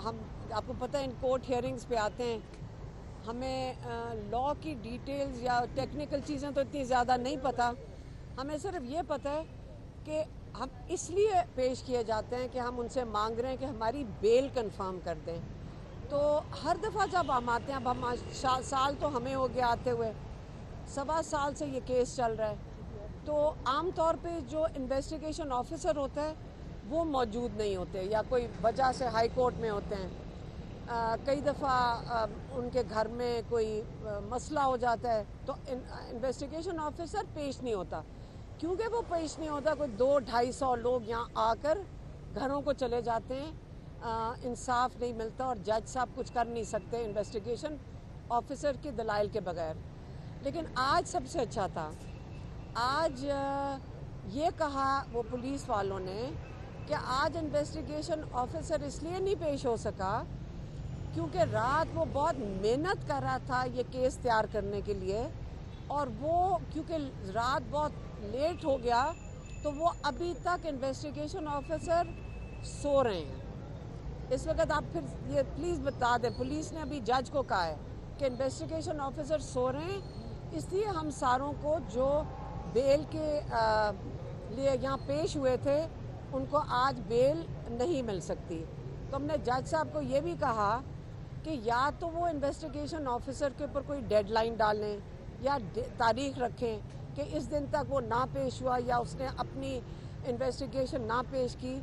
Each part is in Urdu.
ہم آپ کو پتہ ہے ان کورٹ ہیئرنگز پہ آتے ہیں، ہمیں لاء کی ڈیٹیلز یا ٹیکنیکل چیزیں تو اتنی زیادہ نہیں پتہ، ہمیں صرف یہ پتہ ہے کہ ہم اس لیے پیش کیے جاتے ہیں کہ ہم ان سے مانگ رہے ہیں کہ ہماری بیل کنفرم کر دیں۔ تو ہر دفعہ جب ہم آتے ہیں، اب ہم سال تو ہمیں ہو گیا آتے ہوئے، 7 سال سے یہ کیس چل رہا ہے، تو عام طور پہ جو انویسٹیگیشن آفیسر ہوتا ہے وہ موجود نہیں ہوتے یا کوئی وجہ سے ہائی کورٹ میں ہوتے ہیں۔ کئی دفعہ ان کے گھر میں کوئی مسئلہ ہو جاتا ہے تو انویسٹیگیشن آفیسر پیش نہیں ہوتا۔ کیونکہ وہ پیش نہیں ہوتا، کوئی 200-250 لوگ یہاں آ کر گھروں کو چلے جاتے ہیں، انصاف نہیں ملتا اور جج صاحب کچھ کر نہیں سکتے انویسٹیگیشن آفیسر کے دلائل کے بغیر۔ لیکن آج سب سے اچھا تھا، آج یہ کہا وہ پولیس والوں نے کہ آج انویسٹیگیشن آفیسر اس لیے نہیں پیش ہو سکا کیونکہ رات وہ بہت محنت کر رہا تھا یہ کیس تیار کرنے کے لیے، اور وہ کیونکہ رات بہت لیٹ ہو گیا تو وہ ابھی تک انویسٹیگیشن آفیسر سو رہے ہیں۔ اس وقت آپ پھر یہ پلیز بتا دیں، پولیس نے ابھی جج کو کہا ہے کہ انویسٹیگیشن آفیسر سو رہے ہیں، اس لیے ہم ساروں کو جو بیل کے لیے یہاں پیش ہوئے تھے ان کو آج بیل نہیں مل سکتی۔ تو ہم نے جج صاحب کو یہ بھی کہا کہ یا تو وہ انویسٹیگیشن آفیسر کے اوپر کوئی ڈیڈ لائن ڈالیں یا تاریخ رکھیں کہ اس دن تک وہ نہ پیش ہوا یا اس نے اپنی انویسٹیگیشن نہ پیش کی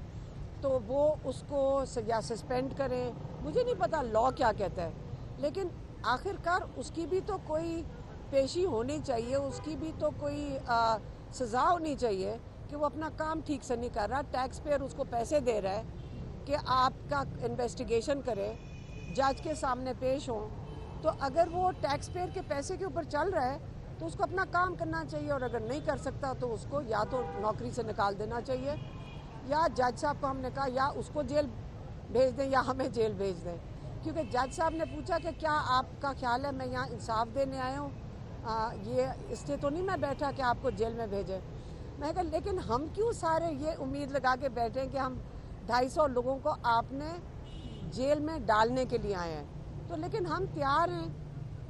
تو وہ اس کو یا سسپینڈ کریں۔ مجھے نہیں پتا لاء کیا کہتا ہے، لیکن آخر کار اس کی بھی تو کوئی پیشی ہونی چاہیے، اس کی بھی تو کوئی سزا ہونی چاہیے کہ وہ اپنا کام ٹھیک سے نہیں کر رہا۔ ٹیکس پیئر اس کو پیسے دے رہا ہے کہ آپ کا انویسٹیگیشن کرے، جج کے سامنے پیش ہوں، تو اگر وہ ٹیکس پیئر کے پیسے کے اوپر چل رہا ہے تو اس کو اپنا کام کرنا چاہیے، اور اگر نہیں کر سکتا تو اس کو یا تو نوکری سے نکال دینا چاہیے، یا جج صاحب کو ہم نے کہا یا اس کو جیل بھیج دیں یا ہمیں جیل بھیج دیں، کیونکہ جج صاحب نے پوچھا کہ کیا آپ کا خیال ہے میں یہاں انصاف دینے آیا ہوں، یہ اس لیے تو نہیں میں بیٹھا کہ آپ کو جیل میں بھیجیں۔ میں کہا لیکن ہم کیوں سارے یہ امید لگا کے بیٹھے کہ ہم 250 لوگوں کو آپ نے جیل میں ڈالنے کے لیے آئے ہیں، تو لیکن ہم تیار ہیں،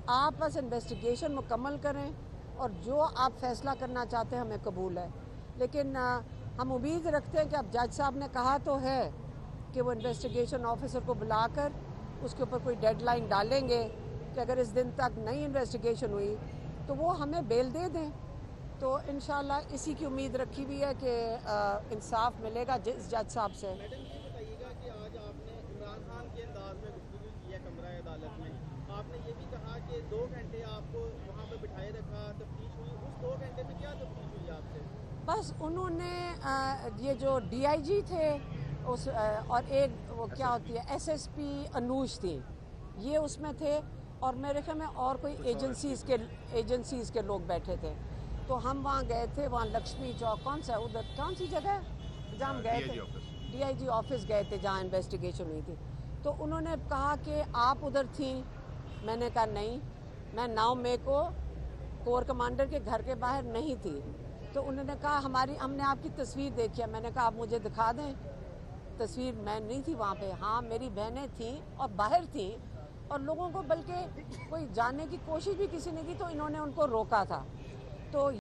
آپ بس انویسٹیگیشن مکمل کریں اور جو آپ فیصلہ کرنا چاہتے ہیں ہمیں قبول ہے۔ لیکن ہم امید رکھتے ہیں کہ اب جج صاحب نے کہا تو ہے کہ وہ انویسٹیگیشن آفیسر کو بلا کر اس کے اوپر کوئی ڈیڈ لائن ڈالیں گے کہ اگر اس دن تک نئی انویسٹیگیشن ہوئی تو وہ ہمیں بیل دے دیں۔ تو انشاءاللہ اسی کی امید رکھی ہوئی ہے کہ انصاف ملے گا جس جج صاحب سے۔ میڈم یہ بتائیے گا کہ آج آپ نے عمران خان کے انداز میں گفتگو کی ہے کمرہ عدالت میں، آپ نے یہ بھی کہا کہ 2 گھنٹے آپ کو وہاں پہ بٹھائے رکھا، تفتیش ہوئی، اس 2 گھنٹے میں کیا تفتیش ہوئی آپ سے؟ بس انہوں نے یہ جو ڈی آئی جی تھے اس اور ایک وہ کیا ہوتی ہے SSP انوش تھی، یہ اس میں تھے، اور میرے خیال میں اور کوئی ایجنسیز کے لوگ بیٹھے تھے، تو ہم وہاں گئے تھے، وہاں لکشمی چوک کون سی جگہ ہے جہاں ہم گئے تھے، DIG آفس گئے تھے جہاں انویسٹیگیشن ہوئی تھی۔ تو انہوں نے کہا کہ آپ ادھر تھیں، میں نے کہا نہیں، میں 9 مئی کو کور کمانڈر کے گھر کے باہر نہیں تھی۔ تو انہوں نے کہا ہم نے آپ کی تصویر دیکھی ہے، میں نے کہا آپ مجھے دکھا دیں تصویر، میں نہیں تھی وہاں پہ۔ ہاں میری بہنیں تھیں اور باہر تھیں، اور لوگوں کو بلکہ کوئی جاننے کی کوشش بھی کسی نے کی تو انہوں نے ان کو روکا تھا۔ تو